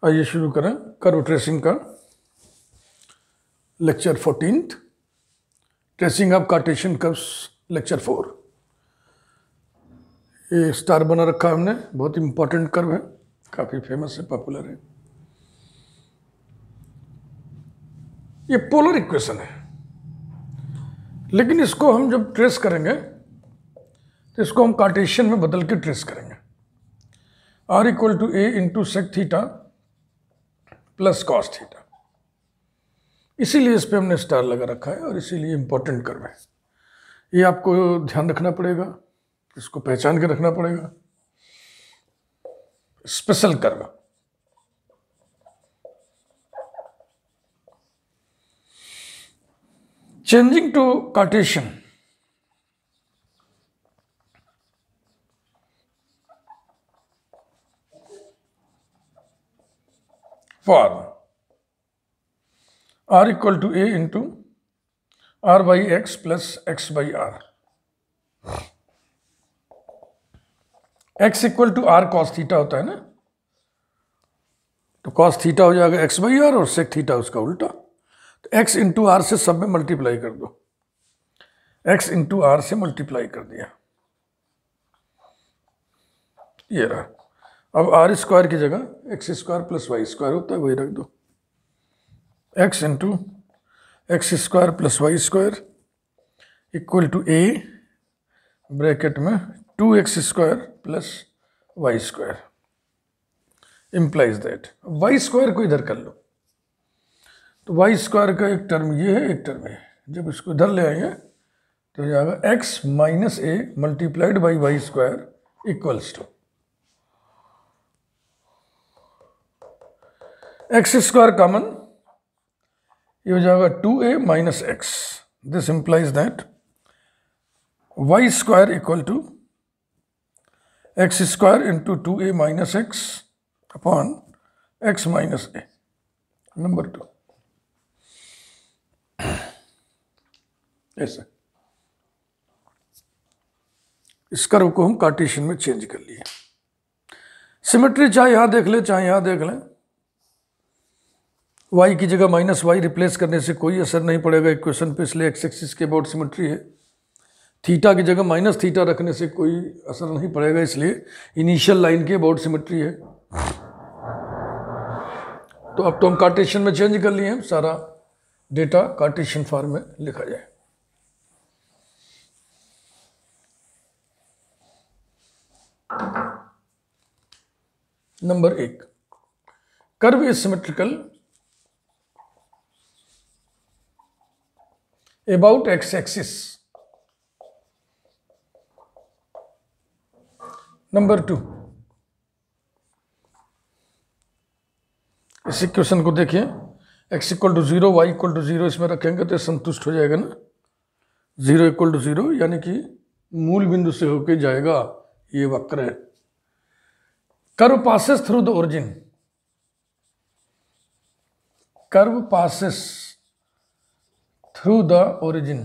आइए शुरू करें कर्व ट्रेसिंग का lecture 14th, tracing of Cartesian curves lecture 4। ये स्टार बना रखा है हमने, बहुत इंपॉर्टेंट कर्व है, काफ़ी फेमस है, पॉपुलर है। ये पोलर इक्वेशन है, लेकिन इसको हम जब ट्रेस करेंगे तो इसको हम कार्टेशियन में बदल के ट्रेस करेंगे। R equal to a into sec theta plus cos theta, इसीलिए इस पे हमने स्टार लगा रखा है और इसीलिए इंपॉर्टेंट कर्व है। ये आपको ध्यान रखना पड़ेगा, इसको पहचान के रखना पड़ेगा। Special curve, changing to Cartesian for R equal to a into R by x plus x by r. x equal to r cos theta होता है ना, तो कॉस थीटा हो जाएगा x बाई आर और सेक थीटा उसका उल्टा। तो x इंटू आर से सब में मल्टीप्लाई कर दो, x इंटू आर से मल्टीप्लाई कर दिया, ये रहा। अब आर स्क्वायर की जगह x square plus y square होता है, वही रख दो। x into x square plus y square equal to a bracket में 2x square plus y square implies that y square को इधर कर लो, तो वाई स्क्वायर का एक टर्म ये है, एक टर्म ये है। जब इसको इधर ले आएंगे तो हो जाएगा x minus a multiplied by y square equals to x square common, ये हो जाएगा 2a minus x. This implies that y square equal to x square into 2a minus x upon x minus a. Number 2 ऐसा। इस curve को हम Cartesian में change कर लिए। सिमेट्री चाहे यहां देख ले चाहे यहां देख लें, y की जगह माइनस वाई रिप्लेस करने से कोई असर नहीं पड़ेगा इक्वेशन पे, इसलिए एक्स एक्सिस के अबाउट सिमेट्री है। थीटा की जगह माइनस थीटा रखने से कोई असर नहीं पड़ेगा, इसलिए इनिशियल लाइन के अबाउट सिमेट्री है। तो अब तो हम कार्टेशियन में चेंज कर लिए हैं, सारा डेटा कार्टेशियन फॉर्म में लिखा जाए। Number 1, curve is symmetrical about x axis। Number 2, इस इक्वेशन को देखिए, x equal to 0 y equal to 0 इसमें रखेंगे तो संतुष्ट हो जाएगा ना। 0 इक्वल टू 0 यानी कि मूल बिंदु से होके जाएगा, ये वक्र है। Curve passes through the origin, curve passes through the origin,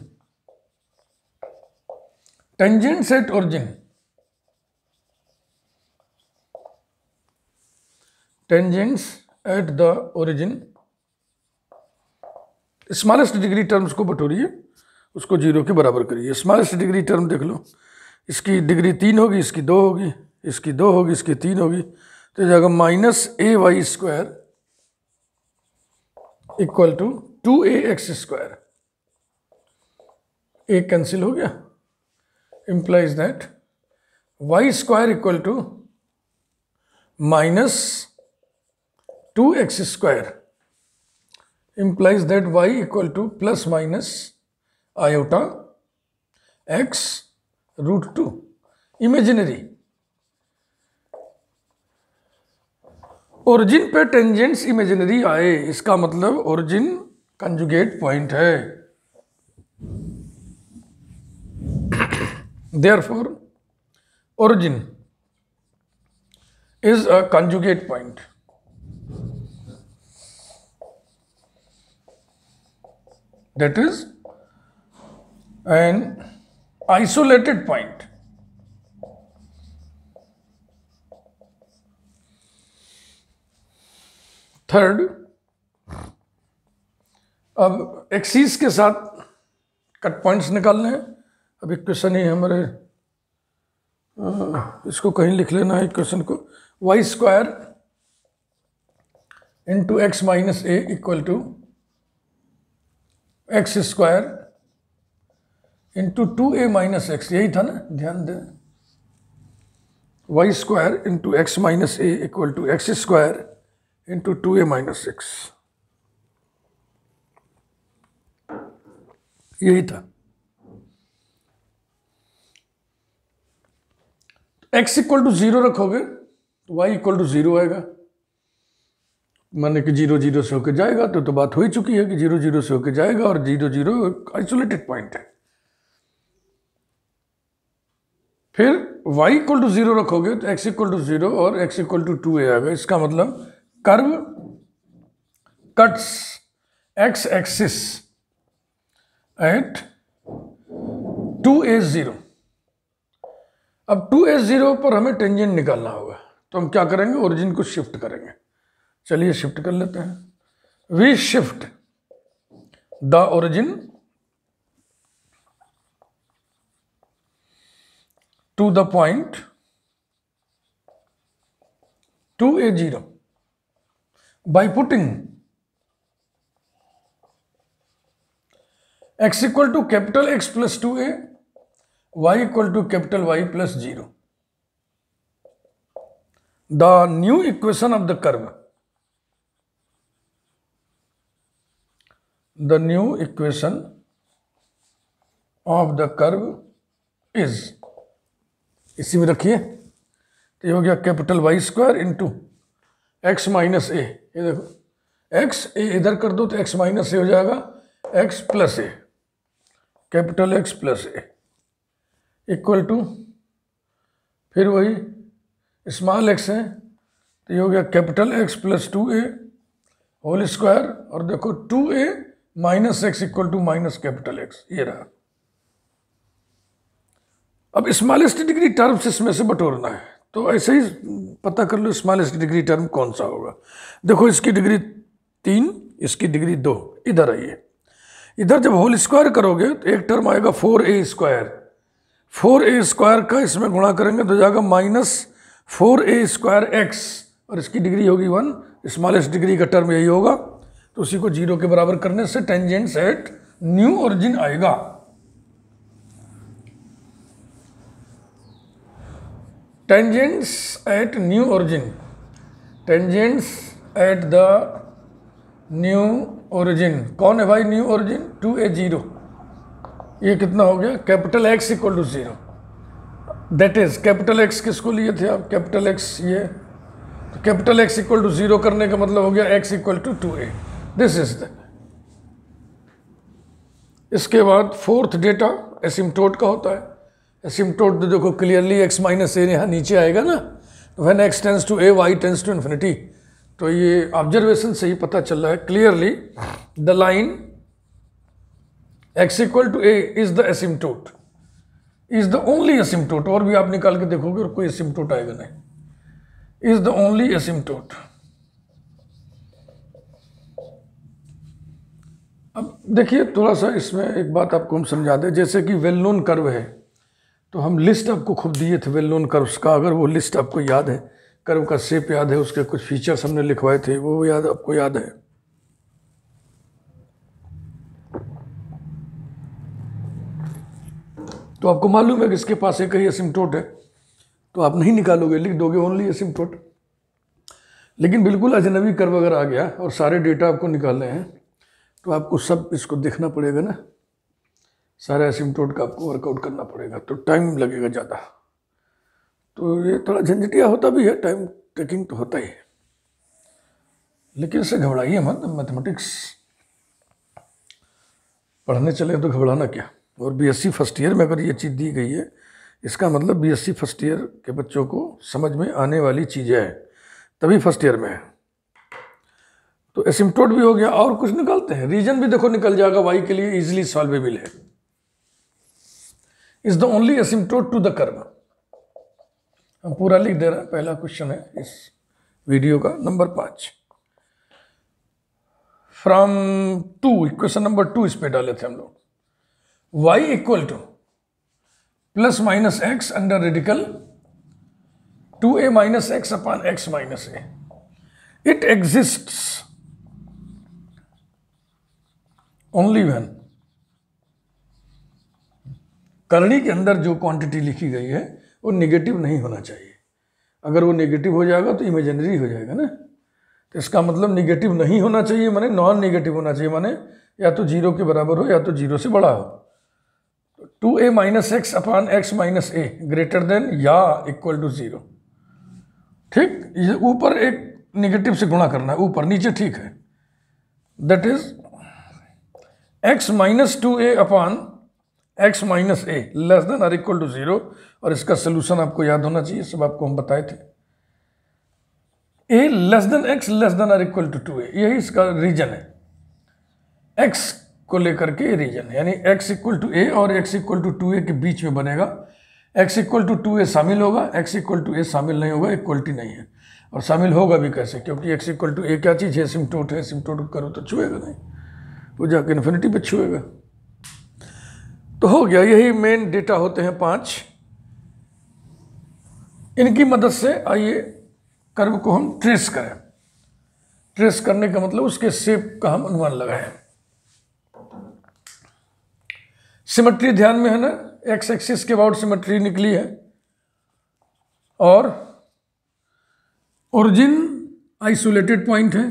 tangents at origin, tangents at the origin, smallest degree terms को बटोरिए, उसको 0 के बराबर करिए। स्मॉलेस्ट डिग्री टर्म देख लो, इसकी डिग्री 3 होगी, इसकी 2 होगी, इसकी 2 होगी, इसकी 3 होगी, तो जाएगा minus a y square equal to 2a x square. एक कैंसिल हो गया, implies that y square equal to minus 2x square implies that y equal to plus minus iota x root 2। Imaginary, origin पे tangents imaginary आए, इसका मतलब origin conjugate point है। Therefore, origin is a conjugate point. That is an isolated point. Third, अब axis के साथ cut points निकालने हैं। अब इक्वेशन ही हमारे, इसको कहीं लिख लेना है इक्वेशन को, y square into x minus a equal to x square into 2a minus x, यही था ना, ध्यान दें। Y square into x minus a equal to x square into 2a minus x, यही था। x इक्वल टू 0 रखोगे तो y equal to 0 आएगा, माने कि 0 0 से होकर जाएगा, तो बात हो ही चुकी है कि 0 0 से होकर जाएगा और 0 0 आइसोलेटेड पॉइंट है। फिर y इक्वल टू 0 रखोगे तो x इक्वल टू 0 और x इक्वल टू 2a आएगा। इसका मतलब curve cuts x axis at 2a0। अब 2a0 पर हमें टेंजेंट निकालना होगा, तो हम क्या करेंगे, ओरिजिन को शिफ्ट करेंगे। चलिए शिफ्ट कर लेते हैं। We shift the origin to the point 2a0 by putting x equal to capital X plus 2a, y equal to capital Y plus 0. The new equation of the curve. The new equation of the curve is, इसी में रखिए, तो ये हो गया capital Y square into x minus A. ये देखो x ए इधर कर दो तो एक्स माइनस ए हो जाएगा, x plus a, capital x plus a equal to, फिर वही स्मॉल एक्स है तो ये हो गया capital x plus 2a whole square, और देखो 2a minus x equal to minus capital x, ये रहा। अब स्मॉलेस्ट डिग्री टर्म्स इसमें से बटोरना है, तो ऐसे ही पता कर लो स्मॉलेस्ट डिग्री टर्म कौन सा होगा। देखो इसकी डिग्री 3, इसकी डिग्री 2, इधर आइए। इधर जब होल स्क्वायर करोगे तो एक टर्म आएगा 4a स्क्वायर, 4a स्क्वायर का इसमें गुणा करेंगे तो जाएगा माइनस 4a स्क्वायर एक्स, और इसकी डिग्री होगी 1। स्मॉलेस्ट डिग्री का टर्म यही होगा, तो उसी को 0 के बराबर करने से टेंजेंट्स एट न्यू ओरिजिन आएगा। Tangents at new origin, tangents at the new origin, कौन है भाई न्यू ओरिजिन, 2a0। ये कितना हो गया, capital x equal to 0, that is capital x किसको लिए थे आप, कैपिटल एक्स, ये तो कैपिटल एक्स इक्वल टू 0 करने का मतलब हो गया x equal to 2a, this is the. इसके बाद फोर्थ डेटा एसिम्प्टोट का होता है। एसिम्प्टोट तो देखो क्लियरली x माइनस ए यहाँ नीचे आएगा ना, तो when x tends to a y tends to infinity, तो ये ऑब्जर्वेशन से ही पता चल रहा है clearly the line x equal to a is the asymptote, is the only asymptote. और भी आप निकाल के देखोगे और कोई एसिम्प्टोट आएगा नहीं, इज द ओनली एसिम्प्टोट। अब देखिए थोड़ा सा इसमें एक बात आपको हम समझा दें, जैसे कि वेल नोन कर्व है, तो हम लिस्ट आपको खूब दिए थे वेल नोन कर्व्स का, अगर वो लिस्ट आपको याद है, कर्व का शेप याद है, उसके कुछ फीचर्स हमने लिखवाए थे, वो याद आपको याद है। तो आपको मालूम है कि इसके पास एक ही एसिम्प्टोट है, तो आप नहीं निकालोगे, लिख दोगे ओनली एसिम्प्टोट। लेकिन बिल्कुल अजनबी कर्व अगर आ गया और सारे डेटा आपको निकालने हैं, तो आपको सब इसको देखना पड़ेगा ना, सारे एसिम्प्टोट का आपको वर्कआउट करना पड़ेगा, तो टाइम लगेगा ज़्यादा। तो ये थोड़ा झंझटिया होता भी है, टाइम टेकिंग तो होता ही है, लेकिन इससे घबराइए मत। मैथमेटिक्स पढ़ने चले तो घबराना क्या। और बीएससी फर्स्ट ईयर में अगर ये चीज़ दी गई है, इसका मतलब बीएससी फर्स्ट ईयर के बच्चों को समझ में आने वाली चीज़ें हैं, तभी फर्स्ट ईयर में है। तो एसिम्प्टोट भी हो गया, और कुछ निकालते हैं, रीजन भी देखो निकल जाएगा, वाई के लिए इजीली सॉल्वेबल है। Is the only asymptote to the curve, हम पूरा लिख दे रहे हैं, पहला क्वेश्चन है इस वीडियो का, नंबर 5। फ्रॉम 2, इक्वेशन नंबर 2 इस पे डाले थे हम लोग। y equal to plus minus x under radical 2a minus x upon x minus A. It exists only when, करनी के अंदर जो क्वांटिटी लिखी गई है वो नेगेटिव नहीं होना चाहिए। अगर वो नेगेटिव हो जाएगा तो इमेजिनरी हो जाएगा ना। तो इसका मतलब नेगेटिव नहीं होना चाहिए, माने नॉन नेगेटिव होना चाहिए, माने या तो जीरो के बराबर हो या तो जीरो से बड़ा हो। 2a minus x upon x minus A greater than या इक्वल टू जीरो। ठीक, ये ऊपर एक नेगेटिव से गुणा करना है, ऊपर नीचे ठीक है। That is x minus 2a upon x minus A less then और इक्वल टू जीरो। और इसका सोल्यूशन आपको याद होना चाहिए, सब आपको हम बताए थे। a less than x less than और इक्वल टू 2a, यही इसका रीजन है। x को लेकर के रीजन है, यानी x इक्वल टू a और x इक्वल टू 2a के बीच में बनेगा। x इक्वल टू 2a शामिल होगा, x इक्वल टू a शामिल नहीं होगा, इक्वलिटी नहीं है। और शामिल होगा भी कैसे, क्योंकि x इक्वल टू a क्या चीज़ है, एसिम्प्टोट है। एसिम्प्टोट करो तो छुएगा नहीं, वो जाके इन्फिनिटी पे छुएगा। तो हो गया, यही मेन डेटा होते हैं 5। इनकी मदद से आइए कर्व को हम ट्रेस करें। ट्रेस करने का मतलब उसके शेप का हम अनुमान लगाएं। सिमेट्री ध्यान में है ना, एक्स एक्सिस के अबाउट सिमेट्री निकली है। और ओरिजिन आइसोलेटेड पॉइंट है।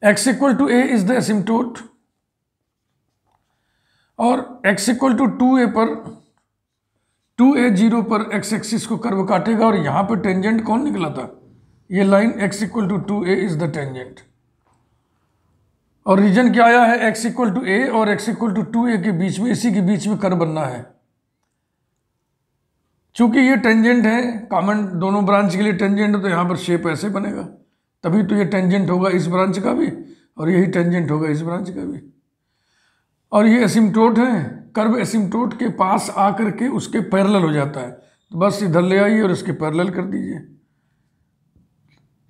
x equal to a is the asymptote, और x इक्वल टू 2a पर 2a 0 पर x एक्सिस को कर्व काटेगा। और यहां पर टेंजेंट कौन निकला था, ये line x equal to 2a is the tangent. और रीजन क्या आया है, x इक्वल टू a और x इक्वल टू 2a के बीच में, इसी के बीच में कर्व बनना है। चूंकि ये टेंजेंट है, कॉमन दोनों ब्रांच के लिए टेंजेंट है, तो यहां पर शेप ऐसे बनेगा। तभी तो ये टेंजेंट होगा इस ब्रांच का भी, और यही टेंजेंट होगा इस ब्रांच का भी। और ये एसिम्प्टोट है, कर्व एसिम्प्टोट के पास आकर के उसके पैरेलल हो जाता है। तो बस इधर ले आइए और इसके पैरेलल कर दीजिए।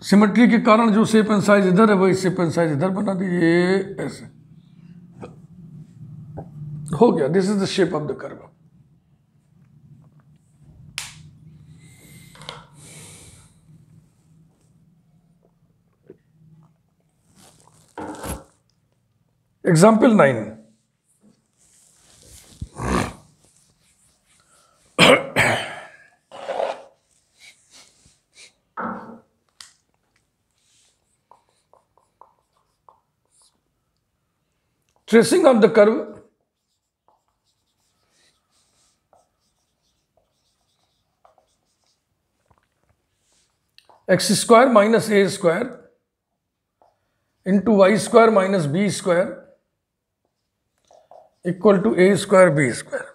सिमेट्री के कारण जो शेप एंड साइज इधर है, वही शेप एंड साइज इधर बना दीजिए, ऐसे हो गया। This is the shape of the curve. Example 9, tracing of the curve x square minus a square into y square minus b square equal to a square b square.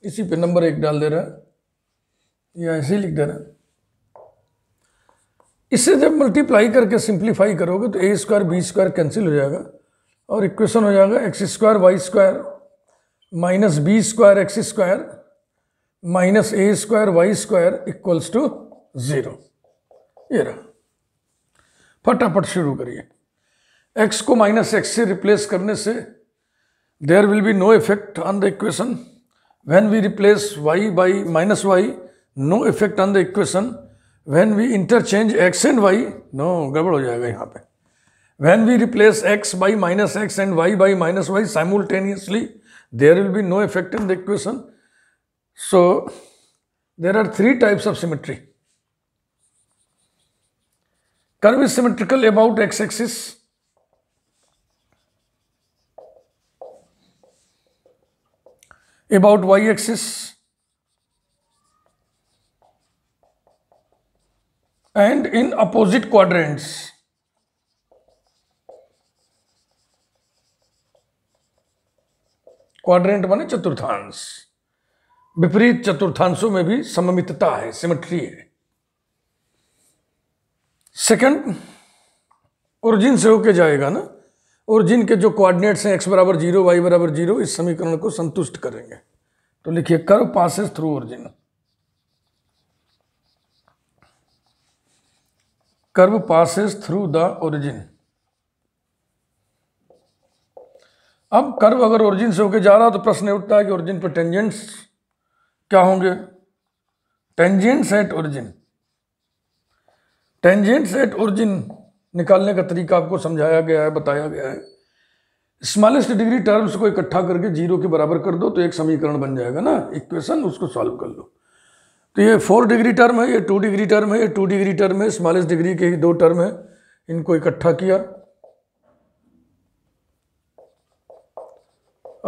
इसी पे number 1 डाल दे रहा है या ऐसे ही लिख दे रहा है। इससे जब मल्टीप्लाई करके सिंप्लीफाई करोगे तो a square b square cancel हो जाएगा और इक्वेशन हो जाएगा x square y square minus b square x square minus a square y square equals to 0। ये रहा, फटाफट शुरू करिए। x को माइनस एक्स से रिप्लेस करने से there will be no effect on the equation. When we replace y by minus y, no effect on the equation. When we interchange x and y, no, गड़बड़ हो जाएगा यहाँ पे। When we replace x by minus x and y by minus y simultaneously, there will be no effect in the equation. So, there are 3 types of symmetry. Curve is symmetrical about x-axis. About y-axis and in opposite quadrants. Quadrant माने चतुर्थांश, विपरीत चतुर्थांशों में भी सममितता है, symmetry है। Second, origin से होके जाएगा ना, ओरिजिन के जो कोऑर्डिनेट्स हैं x बराबर 0 y बराबर 0 इस समीकरण को संतुष्ट करेंगे। तो लिखिए curve passes through origin. Curve passes through the origin. अब कर्व अगर ओरिजिन से होके जा रहा तो प्रश्न उठता है कि ओरिजिन पर टेंजेंट्स क्या होंगे। Tangents at origin, tangents at origin निकालने का तरीका आपको समझाया गया है, बताया गया है। स्मॉलेस्ट डिग्री टर्म्स को इकट्ठा करके 0 के बराबर कर दो तो एक समीकरण बन जाएगा ना, इक्वेशन, उसको सॉल्व कर लो। तो ये 4 डिग्री टर्म है, ये 2 डिग्री टर्म है, ये 2 डिग्री टर्म है, स्मॉलेस्ट डिग्री के ही 2 टर्म है, इनको इकट्ठा किया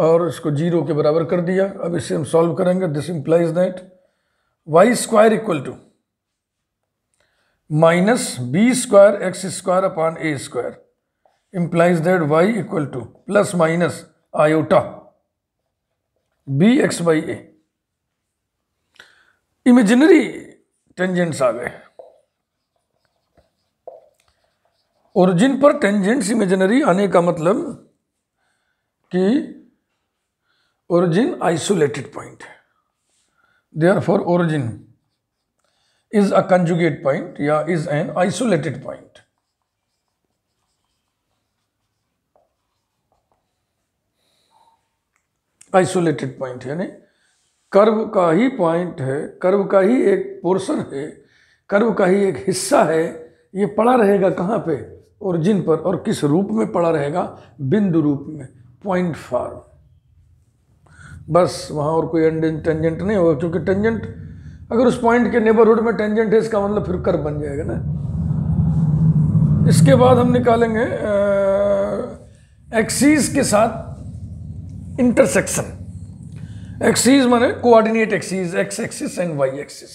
और इसको 0 के बराबर कर दिया। अब इसे हम सॉल्व करेंगे। This implies that y square equal to minus b square x square upon a square implies that y equal to plus minus iota bx by a। Imaginary tangents आ गए। ओरिजिन पर टेंजेंट्स इमेजिनरी आने का मतलब कि origin isolated point है, therefore origin is a conjugate point या is an isolated point. Isolated point यानी कर्व का ही पॉइंट है, कर्व का ही एक पोर्शन है, कर्व का ही एक हिस्सा है। ये पड़ा रहेगा कहाँ पे? ओरिजिन पर। और किस रूप में पड़ा रहेगा? बिंदु रूप में, पॉइंट फॉर्म। बस वहाँ और कोई टेंजेंट नहीं होगा, क्योंकि टेंजेंट अगर उस पॉइंट के नेबरहुड में टेंजेंट है इसका मतलब फिर कर्व बन जाएगा ना। इसके बाद हम निकालेंगे एक्सिस के साथ इंटरसेक्शन। एक्सिस माने coordinate axis, x axis and y axis.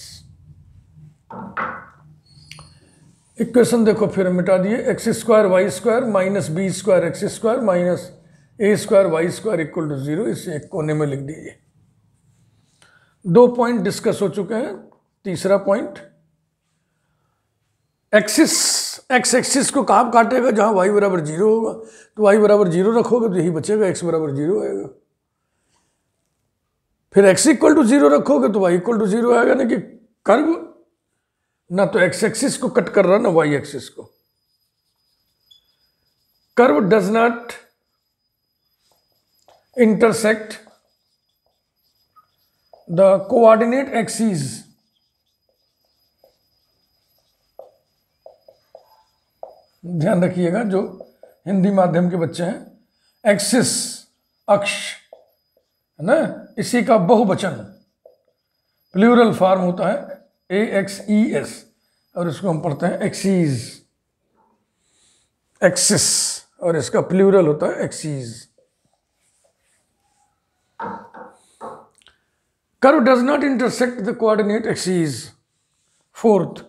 Equation देखो फिर मिटा दिए। X square y square minus b square x square minus a square y square equal to 0। इसे एक कोने में लिख दीजिए। 2 पॉइंट डिस्कस हो चुके हैं। तीसरा पॉइंट, एक्सिस, एक्स एक्सिस को कहाँ काटेगा? जहाँ y बराबर 0 होगा। तो y बराबर 0 रखोगे तो यही बचेगा, x बराबर 0 आएगा। फिर x इक्वल टू 0 रखोगे तो y इक्वल टू 0 आएगा। ना कि कर्व ना तो x एक्सिस को कट कर रहा ना y एक्सिस को। Curve does not intersect the coordinate axis ध्यान रखिएगा जो हिंदी माध्यम के बच्चे हैं। एक्सिस अक्ष है ना, इसी का बहुवचन प्लूरल फॉर्म होता है AXES और इसको हम पढ़ते हैं एक्सीज, एक्सिस, और इसका प्लूरल होता है axes. Curve does not intersect the coordinate axes. Fourth,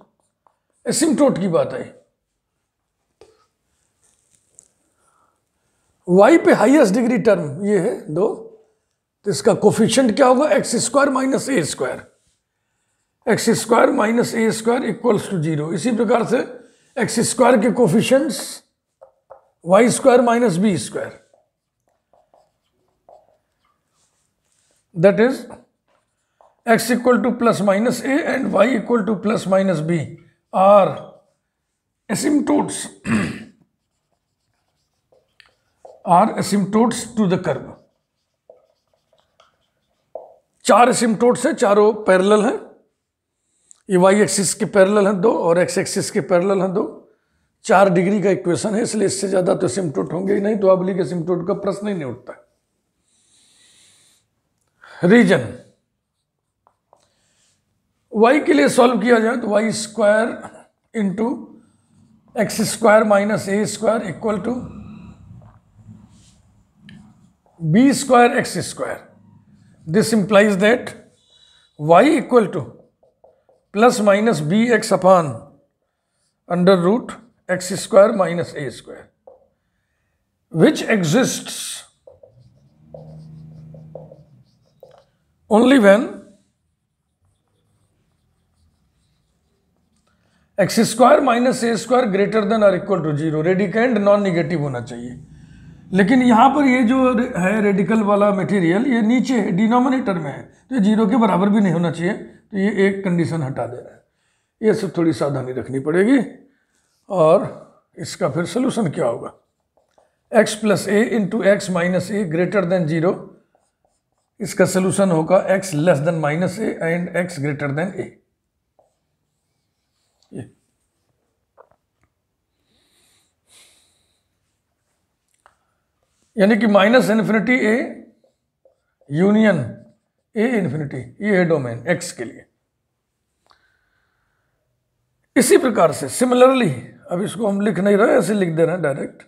asymptote की बात है। y पे हाईएस्ट डिग्री टर्म ये है 2, तो इसका कोफिशिएंट क्या होगा? X square minus a square, x square minus a square equals to 0। इसी प्रकार से एक्स स्क्वायर के coefficients y square minus b square, that is x equal to plus minus A and y equal to plus minus b are asymptotes, are asymptotes to the curve. 4 asymptotes हैं, चारों parallel हैं। ये Y axis के parallel हैं 2 और x axis के parallel हैं 2। 4 degree का इक्वेशन है, इसलिए इससे ज्यादा तो एसिम्प्टोट होंगे ही नहीं, तो ऑब्लिक एसिम्प्टोट का प्रश्न ही नहीं उठता। रीजन वाई के लिए सॉल्व किया जाए तो y square into x square minus a square equal to b square x square. This implies that y equal to plus minus bx upon under root x square minus a square, which exists only when x square minus a square greater than or equal to 0। Radicand non negative होना चाहिए। लेकिन यहाँ पर ये जो है radical वाला material ये नीचे है, डिनोमिनेटर में है, तो ये 0 के बराबर भी नहीं होना चाहिए। तो ये एक कंडीशन हटा दे रहा है। ये सब थोड़ी सावधानी रखनी पड़ेगी। और इसका फिर सोल्यूशन क्या होगा? x plus A into x minus A greater than 0, इसका सोल्यूशन होगा x less than minus A and x greater than A. यानी कि minus infinity A union A infinity, ये है डोमेन x के लिए। इसी प्रकार से सिमिलरली, अब इसको हम लिख नहीं रहे, ऐसे लिख दे रहे हैं डायरेक्ट।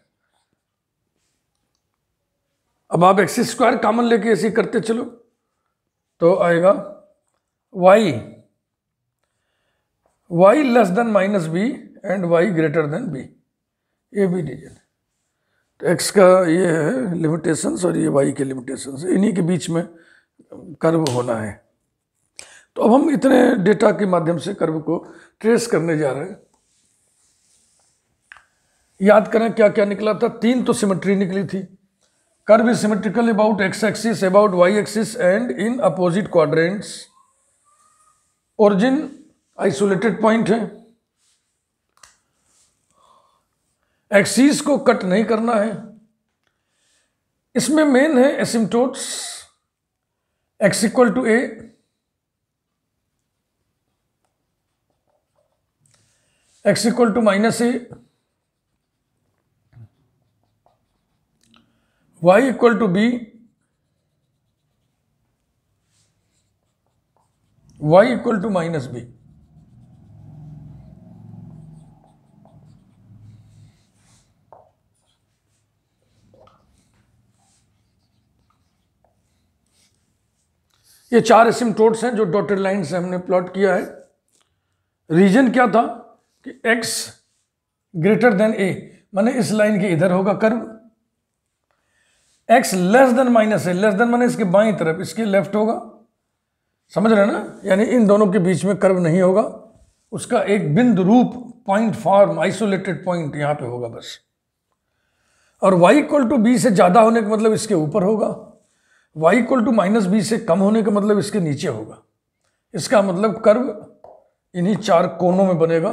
अब आप एक्स स्क्वायर कॉमन लेके ऐसे करते चलो तो आएगा y less than minus b and y greater than b, ये भी रीजन। तो x का ये है लिमिटेशंस और ये y के लिमिटेशंस, इन्हीं के बीच में कर्व होना है। तो अब हम इतने डेटा के माध्यम से कर्व को ट्रेस करने जा रहे हैं। याद करें क्या क्या निकला था, 3 तो सिमेट्री निकली थी। Curve is symmetrical about x axis, about y axis and in opposite quadrants. Origin isolated point है, एक्सिस को कट नहीं करना है। इसमें मेन है asymptotes, x equal to a, x equal to minus a, y equal to b, y equal to minus b। ये 4 asymptotes हैं जो डॉटेड लाइन से हमने प्लॉट किया है। रीजन क्या था कि x ग्रेटर देन a, माने इस लाइन के इधर होगा curve, x less than minus A, less than माने इसके बाईं तरफ, इसके लेफ्ट होगा, समझ रहे हैं ना, यानी इन दोनों के बीच में कर्व नहीं होगा, उसका एक बिंदु रूप पॉइंट फॉर्म आइसोलेटेड पॉइंट यहां पे होगा बस। और y इक्वल टू बी से ज्यादा होने का मतलब इसके ऊपर होगा, y equal to minus b से कम होने का मतलब इसके नीचे होगा। इसका मतलब कर्व इन्हीं 4 कोनों में बनेगा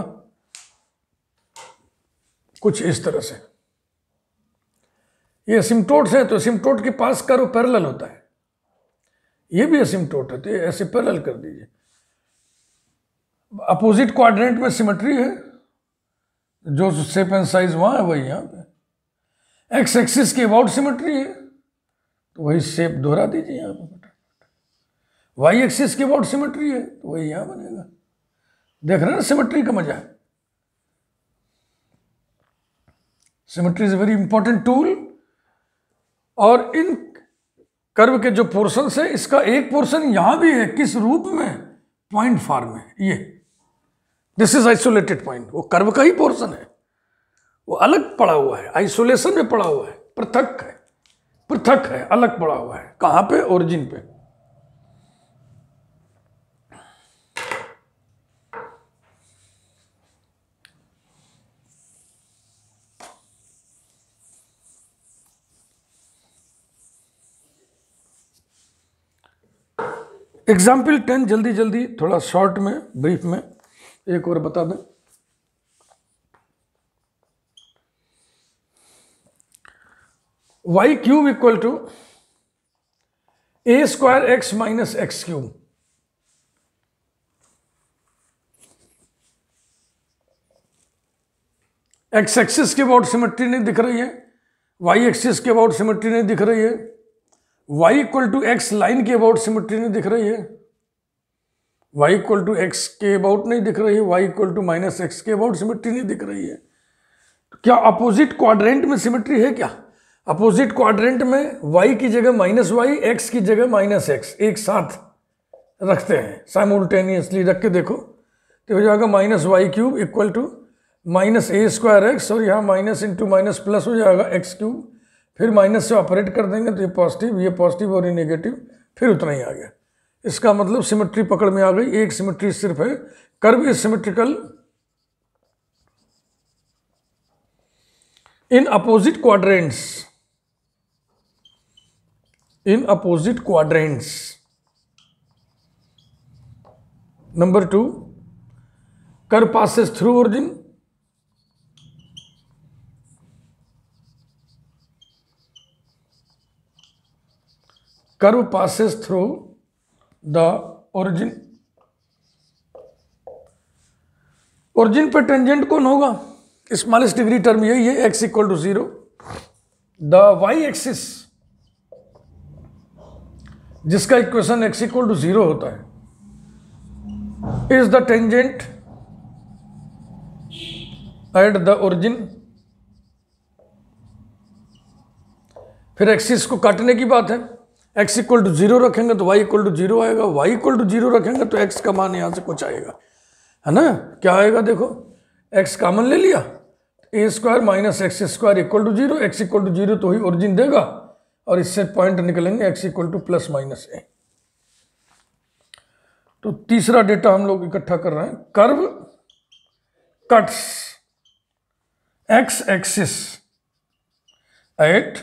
कुछ इस तरह से। ये एसिम्प्टोट्स है, तो एसिम्प्टोट के पास कर्व पैरेलल होता है, ये भी एसिम्प्टोट है, तो ऐसे पैरेलल कर दीजिए। अपोजिट क्वाड्रेंट में सिमेट्री है, जो शेप एंड साइज वहां है वही यहां पे। एक्स एक्सिस के अबाउट सिमेट्री है, तो वही शेप दोहरा दीजिए यहां पे। वाई एक्सिस के अबाउट सिमेट्री है, तो वही यहां बनेगा। देख रहे हैं ना सिमेट्री का मजा है। Symmetry is a very important tool. और इन कर्व के जो पोर्शन है, इसका एक पोर्शन यहां भी है, किस रूप में, पॉइंट फॉर्म में। ये दिस इज आइसोलेटेड पॉइंट, वो कर्व का ही पोर्शन है, वो अलग पड़ा हुआ है, आइसोलेशन में पड़ा हुआ है, पृथक है, पृथक है, अलग पड़ा हुआ है। कहां पे, ओरिजिन पे। एग्जाम्पल 10 जल्दी जल्दी, थोड़ा शॉर्ट में, ब्रीफ में एक और बता दें। y cube equal to a square x minus x cube. X axis के अबाउट सिमेट्री नहीं दिख रही है, वाई एक्सिस के अबाउट सिमेट्री नहीं दिख रही है, y equal to x line के अबाउट सिमेट्री नहीं दिख रही है, y इक्वल टू एक्स के अबाउट नहीं दिख रही है, y equal to minus x के अबाउट सिमेट्री नहीं दिख रही है। तो क्या अपोजिट क्वाड्रेंट में सिमेट्री है क्या? अपोजिट क्वाड्रेंट में y की जगह माइनस वाई, एक्स की जगह माइनस एक्स एक साथ रखते हैं, साइमल्टेनियसली रख के देखो तो हो जाएगा minus y cube equal to minus a square x, और यहाँ माइनस इंटू माइनस प्लस हो जाएगा एक्स क्यूब। फिर माइनस से ऑपरेट कर देंगे तो ये पॉजिटिव और ये नेगेटिव, फिर उतना ही आ गया। इसका मतलब सिमेट्री पकड़ में आ गई। एक सिमेट्री सिर्फ है, curve is symmetrical in opposite quadrants, in opposite quadrants. Number 2, curve passes through origin. Curve passes through the origin. Origin पे टेंजेंट कौन होगा? स्मॉलेस्ट डिग्री टर्म यही है, x equal to 0। The y axis जिसका equation x equal to 0 होता है is the tangent at the origin. फिर axis को काटने की बात है, x इक्वल टू 0 रखेंगे तो y इक्वल टू 0 आएगा, y इक्वल टू 0 रखेंगे तो x का मान यहां से कुछ आएगा, है ना? क्या आएगा देखो, x कॉमन ले लिया, a square minus x square equal to 0, x equal to 0 तो ही ओरिजिन देगा, और इससे पॉइंट निकलेंगे x equal to plus minus a। तो तीसरा डेटा हम लोग इकट्ठा कर रहे हैं, curve cuts x axis at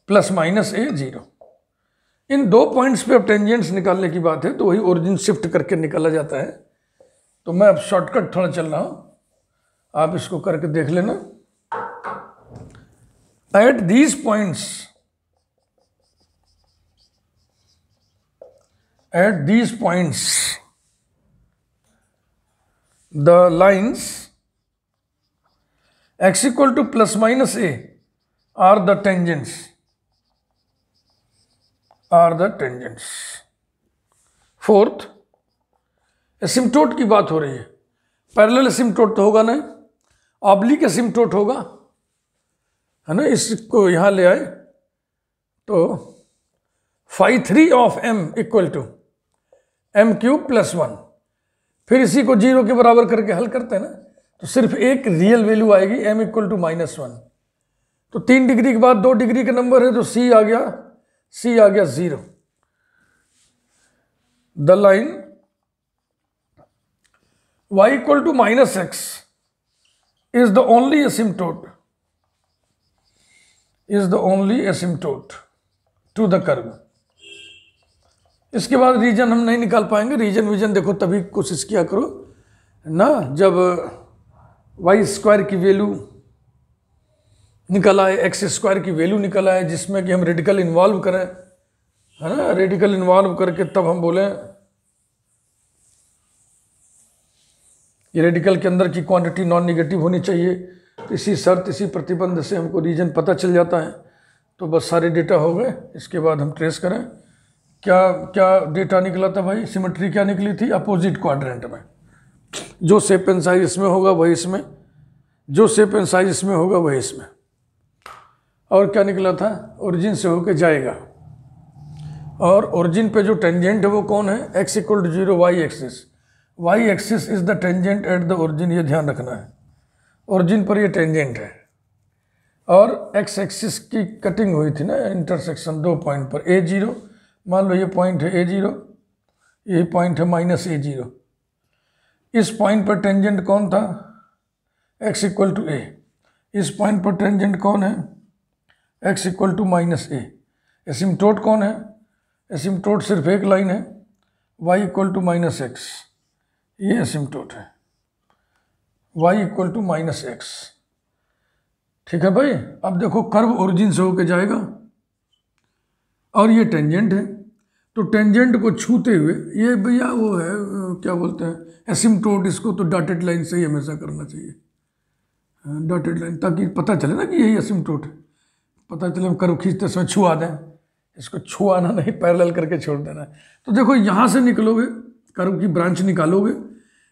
plus minus a 0। इन दो पॉइंट्स पे अब टेंजेंट्स निकालने की बात है तो वही ओरिजिन शिफ्ट करके निकाला जाता है। तो मैं अब शॉर्टकट थोड़ा चल रहा हूं, आप इसको करके देख लेना। At these points, at these points the lines x equal to plus minus a are the tangents, are the tangents. Fourth, asymptote की बात हो रही है। पैरेलल एसिम्पटोट तो होगा नहीं, ऑब्लिक एसिम्पटोट होगा, है ना? इसको यहां ले आए तो phi 3 of m equal to m cube plus 1। फिर इसी को 0 के बराबर करके हल करते हैं ना, तो सिर्फ एक रियल वैल्यू आएगी m इक्वल टू माइनस 1। तो 3 डिग्री के बाद 2 डिग्री का नंबर है तो c आ गया 0। The line y equal to minus X is the only asymptote, is the only asymptote to the curve. इसके बाद रीजन हम नहीं निकाल पाएंगे, रीजन विजन देखो तभी कोशिश किया करो ना, जब वाई स्क्वायर की वैल्यू निकल आए, एक्स स्क्वायर की वैल्यू निकल आए, जिसमें कि हम रेडिकल इन्वॉल्व करें, है ना? रेडिकल इन्वॉल्व करके तब हम बोले ये रेडिकल के अंदर की क्वांटिटी नॉन निगेटिव होनी चाहिए। तो इसी शर्त, इसी प्रतिबंध से हमको रीजन पता चल जाता है। तो बस सारे डेटा हो गए। इसके बाद हम ट्रेस करें क्या क्या डेटा निकला था भाई। सिमेट्री क्या निकली थी? अपोजिट क्वाड्रेंट में जो शेप एंड साइज इसमें होगा वही इसमें, जो शेप एंड साइज इसमें होगा वही इसमें। और क्या निकला था? ओरिजिन से होके जाएगा, और ओरिजिन पे जो टेंजेंट है वो कौन है? x equal to 0 y axis. Y axis is the tangent at the origin, ये ध्यान रखना है। ओरिजिन पर ये टेंजेंट है, और x एक्सिस की कटिंग हुई थी ना, इंटरसेक्शन 2 पॉइंट पर a0। मान लो ये पॉइंट है a0, ये पॉइंट है माइनस a0। इस पॉइंट पर टेंजेंट कौन था? x equal to a। इस पॉइंट पर टेंजेंट कौन है? x equal to minus a। Asymptote कौन है? एसिम्पटोट सिर्फ एक लाइन है, y equal to minus x. ये एसिम्पटोट है, y equal to minus x. ठीक है भाई। अब देखो कर्व ओरिजिन से होके जाएगा, और ये टेंजेंट है, तो टेंजेंट को छूते हुए, ये भैया वो है क्या बोलते हैं एसिम्पटोट, इसको तो डॉटेड लाइन से ही हमेशा करना चाहिए, डॉटेड लाइन, ताकि पता चले ना कि यही एसिम्पटोट है। पता चले हम कर्व खींचते समय छुआ दें, इसको छुआना नहीं, पैरेलल करके छोड़ देना है। तो देखो यहाँ से निकलोगे, कर्व की ब्रांच निकालोगे,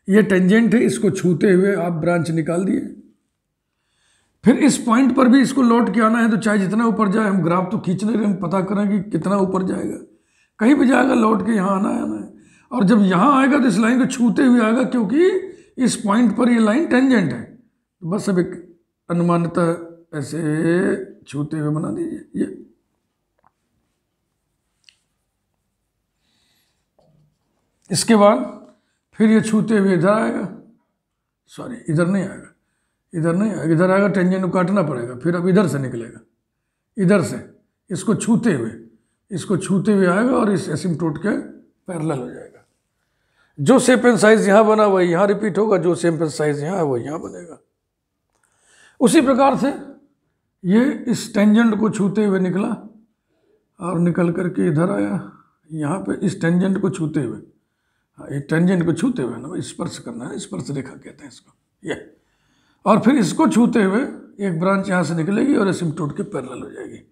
ये टेंजेंट है, इसको छूते हुए आप ब्रांच निकाल दिए। फिर इस पॉइंट पर भी इसको लौट के आना है, तो चाहे जितना ऊपर जाए, हम ग्राफ तो खींच नहीं रहे, हम पता करें कि कितना ऊपर जाएगा, कहीं भी जाएगा लौट के यहाँ आना है। और जब यहाँ आएगा तो इस लाइन को छूते हुए आएगा, क्योंकि इस पॉइंट पर ये लाइन टेंजेंट है। तो बस अब एक अनुमानता ऐसे छूते हुए बना दीजिए। ये इसके बाद फिर ये छूते हुए इधर आएगा, सॉरी इधर नहीं आएगा, इधर नहीं आएगा, इधर आएगा, टेंजेंट को काटना पड़ेगा। फिर अब इधर से निकलेगा, इधर से इसको छूते हुए, इसको छूते हुए आएगा, और इस एसिम्पटोट के पैरेलल हो जाएगा। जो शेप एंड साइज यहाँ बना वही यहाँ रिपीट होगा, जो शेप एंड साइज यहाँ है वो यहाँ बनेगा। उसी प्रकार से ये इस टेंजेंट को छूते हुए निकला, और निकल करके इधर आया, यहाँ पे इस टेंजेंट को छूते हुए, हाँ ये टेंजेंट को छूते हुए ना स्पर्श करना है, स्पर्श रेखा कहते हैं इसको ये। और फिर इसको छूते हुए एक ब्रांच यहाँ से निकलेगी और एसिम्पटोट के पैरेलल हो जाएगी।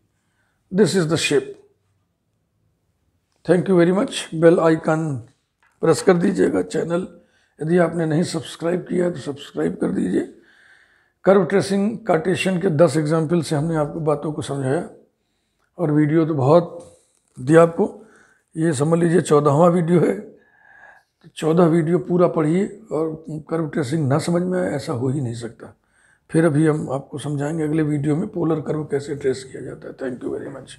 This is the shape. Thank you very much. Bell icon press कर दीजिएगा। चैनल यदि आपने नहीं सब्सक्राइब किया तो सब्सक्राइब कर दीजिए। कर्व ट्रेसिंग कार्टेशियन के 10 एग्जाम्पल से हमने आपको बातों को समझाया और वीडियो तो बहुत दिया आपको। ये समझ लीजिए 14वां वीडियो है। 14 वीडियो पूरा पढ़िए और कर्व ट्रेसिंग ना समझ में आए ऐसा हो ही नहीं सकता। फिर अभी हम आपको समझाएंगे अगले वीडियो में पोलर कर्व कैसे ट्रेस किया जाता है। Thank you very much.